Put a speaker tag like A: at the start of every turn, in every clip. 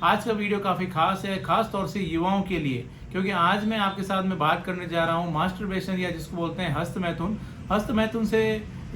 A: आज का वीडियो काफ़ी खास है, खास तौर से युवाओं के लिए, क्योंकि आज मैं आपके साथ में बात करने जा रहा हूँ मास्टरबेशन या जिसको बोलते हैं हस्तमैथुन। हस्तमैथुन से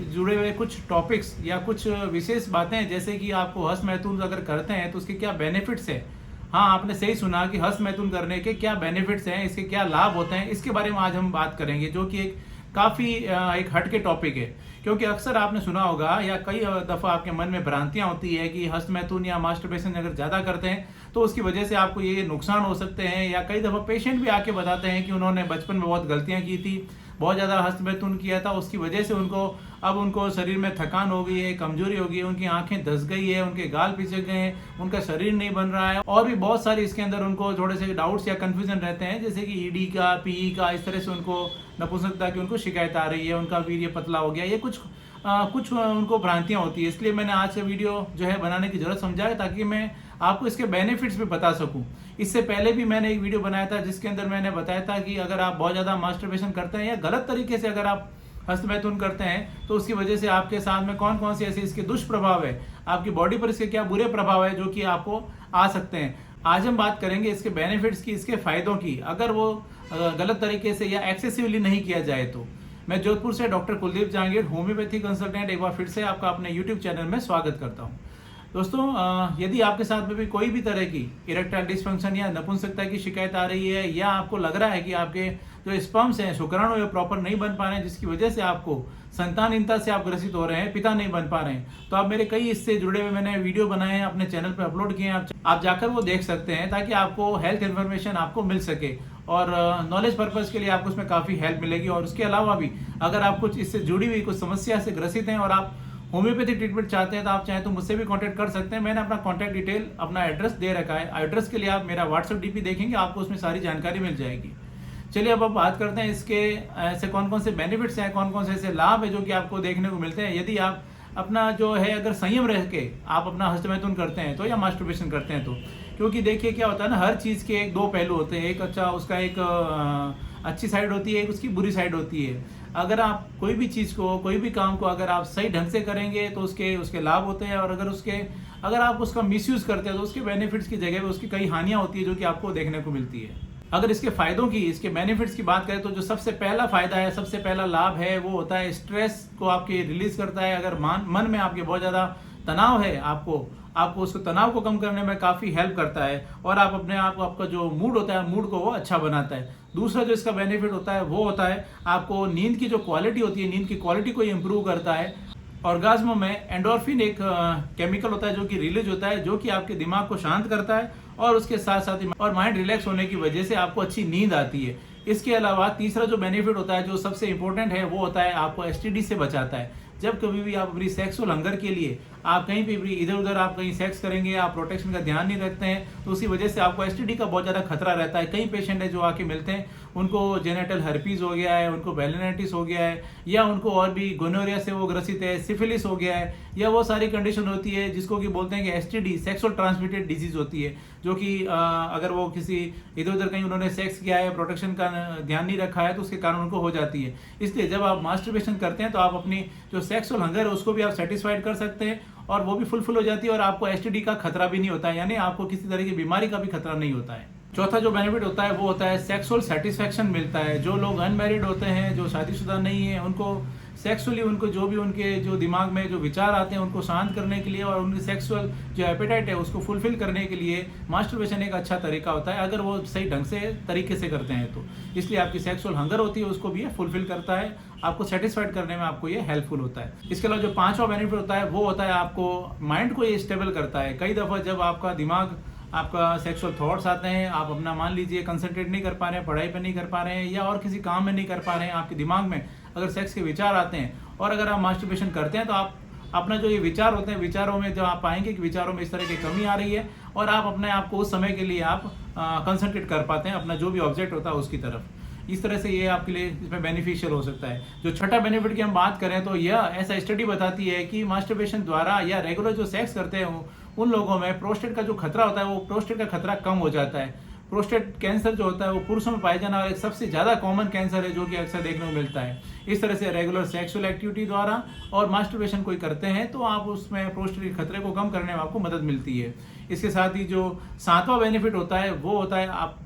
A: जुड़े हुए कुछ टॉपिक्स या कुछ विशेष बातें, जैसे कि आपको हस्तमैथुन अगर करते हैं तो उसके क्या बेनिफिट्स हैं। हाँ, आपने सही सुना कि हस्तमैथुन करने के क्या बेनिफिट्स हैं, इसके क्या लाभ होते हैं, इसके बारे में आज हम बात करेंगे, जो कि एक काफ़ी एक हटके टॉपिक है। क्योंकि अक्सर आपने सुना होगा या कई दफ़ा आपके मन में भ्रांतियां होती है कि हस्तमैथुन या मास्टरबेशन अगर ज़्यादा करते हैं तो उसकी वजह से आपको ये नुकसान हो सकते हैं, या कई दफ़ा पेशेंट भी आके बताते हैं कि उन्होंने बचपन में बहुत गलतियां की थी, बहुत ज़्यादा हस्तमैथुन किया था, उसकी वजह से उनको शरीर में थकान हो गई है, कमजोरी हो गई है, उनकी आंखें धस गई है, उनके गाल पिचक गए हैं, उनका शरीर नहीं बन रहा है, और भी बहुत सारी इसके अंदर उनको थोड़े से डाउट्स या कन्फ्यूजन रहते हैं, जैसे कि ईडी का, पीई का, इस तरह से उनको नपुंसकता की उनको शिकायत आ रही है, उनका वीर्य पतला हो गया, ये कुछ उनको भ्रांतियां होती है। इसलिए मैंने आज का वीडियो जो है बनाने की जरूरत समझा है, ताकि मैं आपको इसके बेनिफिट्स भी बता सकूं। इससे पहले भी मैंने एक वीडियो बनाया था जिसके अंदर मैंने बताया था कि अगर आप बहुत ज़्यादा मास्टरबेशन करते हैं या गलत तरीके से अगर आप हस्तमैथुन करते हैं तो उसकी वजह से आपके साथ में कौन कौन से ऐसे इसके दुष्प्रभाव है, आपकी बॉडी पर इसके क्या बुरे प्रभाव है जो कि आपको आ सकते हैं। आज हम बात करेंगे इसके बेनिफिट्स की, इसके फायदों की, अगर वो गलत तरीके से या एक्सेसिवली नहीं किया जाए तो। मैं जोधपुर से doctor Kuldeep Jahangir, homeopathy consultant, एक बार फिर से आपका अपने यूट्यूब चैनल में स्वागत करता हूं। दोस्तों, यदि आपके साथ में भी कोई भी तरह की इरेक्टाइल डिस्फंक्शन या नपुंसकता की शिकायत आ रही है, या आपको लग रहा है कि आपके जो स्पर्म्स हैं, शुक्राणु ये प्रॉपर नहीं बन पा रहे हैं, जिसकी वजह से आपको संतानहीनता से आप ग्रसित हो रहे हैं, पिता नहीं बन पा रहे हैं, तो आप मेरे कई इससे जुड़े हुए मैंने वीडियो बनाए हैं, अपने चैनल पर अपलोड किए हैं, आप जाकर वो देख सकते हैं, ताकि आपको हेल्थ इन्फॉर्मेशन आपको मिल सके और नॉलेज पर्पज़ के लिए आपको उसमें काफ़ी हेल्प मिलेगी। और उसके अलावा भी अगर आप कुछ इससे जुड़ी हुई कुछ समस्या से ग्रसित हैं और आप होम्योपैथी ट्रीटमेंट चाहते हैं, तो आप चाहें तो मुझसे भी कांटेक्ट कर सकते हैं। मैंने अपना कांटेक्ट डिटेल, अपना एड्रेस दे रखा है। एड्रेस के लिए आप मेरा व्हाट्सएप डीपी देखेंगे, आपको उसमें सारी जानकारी मिल जाएगी। चलिए अब बात करते हैं इसके ऐसे कौन कौन से बेनिफिट्स हैं, कौन कौन से ऐसे लाभ है जो कि आपको देखने को मिलते हैं यदि आप अपना जो है अगर संयम रह के आप अपना हस्तमैथुन करते हैं तो, या मास्टरबेशन करते हैं तो। क्योंकि देखिए क्या होता है ना, हर चीज़ के एक दो पहलू होते हैं, एक अच्छा उसका एक अच्छी साइड होती है, एक उसकी बुरी साइड होती है। अगर आप कोई भी चीज़ को, कोई भी काम को अगर आप सही ढंग से करेंगे तो उसके लाभ होते हैं, और अगर आप उसका मिसयूज़ करते हैं तो उसके बेनिफिट्स की जगह पे उसकी कई हानियाँ होती है जो कि आपको देखने को मिलती है। अगर इसके फायदों की, इसके बेनिफिट्स की बात करें तो जो सबसे पहला फायदा है, सबसे पहला लाभ है, वो होता है स्ट्रेस को आपके रिलीज करता है। अगर मन में आपके बहुत ज़्यादा तनाव है, आपको उसको तनाव को कम करने में काफ़ी हेल्प करता है, और आप अपने आप आपका जो मूड होता है, मूड को वो अच्छा बनाता है। दूसरा जो इसका बेनिफिट होता है वो होता है आपको नींद की जो क्वालिटी होती है, नींद की क्वालिटी को इम्प्रूव करता है। ऑर्गाज्म में एंडोर्फिन एक केमिकल होता है जो कि रिलीज होता है, जो कि आपके दिमाग को शांत करता है, और उसके साथ साथ ही और माइंड रिलैक्स होने की वजह से आपको अच्छी नींद आती है। इसके अलावा तीसरा जो बेनिफिट होता है, जो सबसे इंपॉर्टेंट है, वो होता है आपको एसटीडी से बचाता है। जब कभी भी आप अपनी सेक्सुअल हंगर के लिए आप कहीं पे भी इधर उधर आप कहीं सेक्स करेंगे, आप प्रोटेक्शन का ध्यान नहीं रखते हैं, तो उसी वजह से आपको एसटीडी का बहुत ज़्यादा खतरा रहता है। कई पेशेंट है जो आके मिलते हैं, उनको जेनेटल हर्पीज हो गया है, उनको वेलिनाइटिस हो गया है, या उनको और भी गोनोरिया से वो ग्रसित है, सिफिलिस हो गया है, या वो सारी कंडीशन होती है जिसको कि बोलते हैं कि एसटीडी, सेक्सुअल ट्रांसमिटेड डिजीज होती है, जो कि अगर वो किसी इधर उधर कहीं उन्होंने सेक्स किया है, प्रोटेक्शन का ध्यान नहीं रखा है, तो उसके कारण उनको हो जाती है। इसलिए जब आप मास्टरबेशन करते हैं तो आप अपनी जो सेक्सुअल हंगर है उसको भी आप सेटिस्फाइड कर सकते हैं, और वो भी फुलफिल हो जाती है, और आपको एसटीडी का खतरा भी नहीं होता है, यानी आपको किसी तरह की बीमारी का भी खतरा नहीं होता है। चौथा जो बेनिफिट होता है वो होता है सेक्सुअल सेटिस्फेक्शन मिलता है। जो लोग अनमैरिड होते हैं, जो शादीशुदा नहीं है, उनको सेक्सुअली उनको जो भी उनके जो दिमाग में जो विचार आते हैं उनको शांत करने के लिए, और उनकी सेक्सुअल जो एपेटाइट है उसको फुलफिल करने के लिए मास्टरबेशन एक अच्छा तरीका होता है, अगर वो सही ढंग से तरीके से करते हैं तो। इसलिए आपकी सेक्सुअल हंगर होती है उसको भी ये फुलफिल करता है, आपको सेटिस्फाइड करने में आपको ये हेल्पफुल होता है। इसके अलावा जो पांचवा बेनिफिट होता है वो होता है आपको माइंड को ये स्टेबल करता है। कई दफ़ा जब आपका दिमाग, आपका सेक्सुअल थॉट्स आते हैं, आप अपना मान लीजिए कंसंट्रेट नहीं कर पा रहे हैं, पढ़ाई पे नहीं कर पा रहे हैं, या और किसी काम में नहीं कर पा रहे हैं, आपके दिमाग में अगर सेक्स के विचार आते हैं, और अगर आप मास्टरबेशन करते हैं तो आप अपना जो ये विचार होते हैं, विचारों में जो आप पाएंगे कि विचारों में इस तरह की कमी आ रही है, और आप अपने आप को उस समय के लिए आप कंसंट्रेट कर पाते हैं अपना जो भी ऑब्जेक्ट होता है उसकी तरफ। इस तरह से ये आपके लिए इसमें बेनिफिशियल हो सकता है। जो छठा बेनिफिट की हम बात करें तो यह ऐसा स्टडी बताती है कि मास्टरबेशन द्वारा या रेगुलर जो सेक्स करते हैं उन लोगों में प्रोस्टेट का जो खतरा होता है, वो प्रोस्टेट का खतरा कम हो जाता है। प्रोस्टेट कैंसर जो होता है वो पुरुषों में पाया जाने वाला एक सबसे ज़्यादा कॉमन कैंसर है, जो कि अक्सर देखने को मिलता है। इस तरह से रेगुलर सेक्सुअल एक्टिविटी द्वारा और मास्टरबेशन कोई करते हैं तो आप उसमें प्रोस्टेट के खतरे को कम करने में आपको मदद मिलती है। इसके साथ ही जो 7वां बेनिफिट होता है वो होता है आप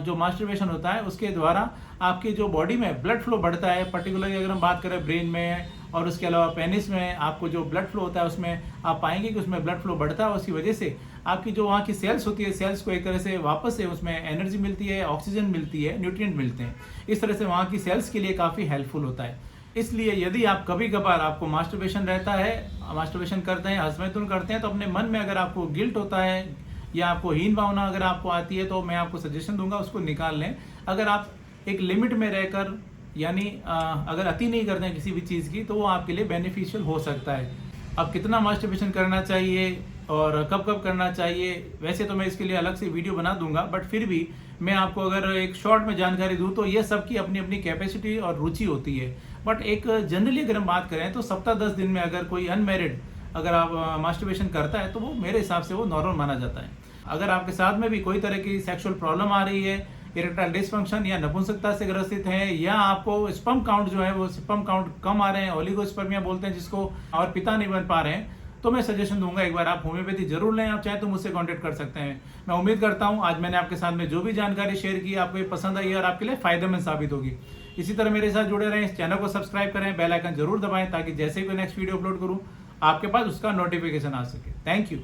A: जो मास्टरबेशन होता है उसके द्वारा आपकी जो बॉडी में ब्लड फ्लो बढ़ता है। पर्टिकुलरली अगर हम बात करें ब्रेन में और उसके अलावा पेनिस में आपको जो ब्लड फ्लो होता है उसमें आप पाएंगे कि उसमें ब्लड फ्लो बढ़ता है और उसकी वजह से आपकी जो वहाँ की सेल्स होती है, सेल्स को एक तरह से वापस से उसमें एनर्जी मिलती है, ऑक्सीजन मिलती है, न्यूट्रिएंट मिलते हैं। इस तरह से वहाँ की सेल्स के लिए काफ़ी हेल्पफुल होता है। इसलिए यदि आप कभी कभार आपको मास्टरबेशन रहता है, मास्टरबेशन करते हैं, हस्तमैथुन करते हैं, तो अपने मन में अगर आपको गिल्ट होता है या आपको हीन भावना अगर आपको आती है तो मैं आपको सजेशन दूंगा उसको निकाल लें। अगर आप एक लिमिट में रहकर यानी अगर अति नहीं करते हैं किसी भी चीज़ की तो वो आपके लिए बेनिफिशियल हो सकता है। अब कितना मास्टरबेशन करना चाहिए और कब कब करना चाहिए, वैसे तो मैं इसके लिए अलग से वीडियो बना दूंगा, बट फिर भी मैं आपको अगर एक शॉर्ट में जानकारी दूं तो ये सबकी अपनी अपनी कैपेसिटी और रुचि होती है। बट एक जनरली अगर हम बात करें तो सप्ताह 10 दिन में अगर कोई अनमैरिड अगर आप मास्टरबेशन करता है तो वो मेरे हिसाब से वो नॉर्मल माना जाता है। अगर आपके साथ में भी कोई तरह की सेक्सुअल प्रॉब्लम आ रही है, इरेक्टाइल डिसफंक्शन या नपुंसकता से ग्रसित है, या आपको स्पर्म काउंट जो है वो स्पर्म काउंट कम आ रहे हैं, ओलिगोस्पर्मिया बोलते हैं जिसको, और पिता नहीं बन पा रहे हैं, तो मैं सजेशन दूंगा एक बार आप होम्योपैथी जरूर लें। आप चाहे तो मुझसे कांटेक्ट कर सकते हैं। मैं उम्मीद करता हूं आज मैंने आपके साथ में जो भी जानकारी शेयर की आपको ये पसंद आई और आपके लिए फायदेमंद साबित होगी। इसी तरह मेरे साथ जुड़े रहें, इस चैनल को सब्सक्राइब करें, बेल आइकन जरूर दबाएं ताकि जैसे ही कोई नेक्स्ट वीडियो अपलोड करूं आपके पास उसका नोटिफिकेशन आ सके। Thank you.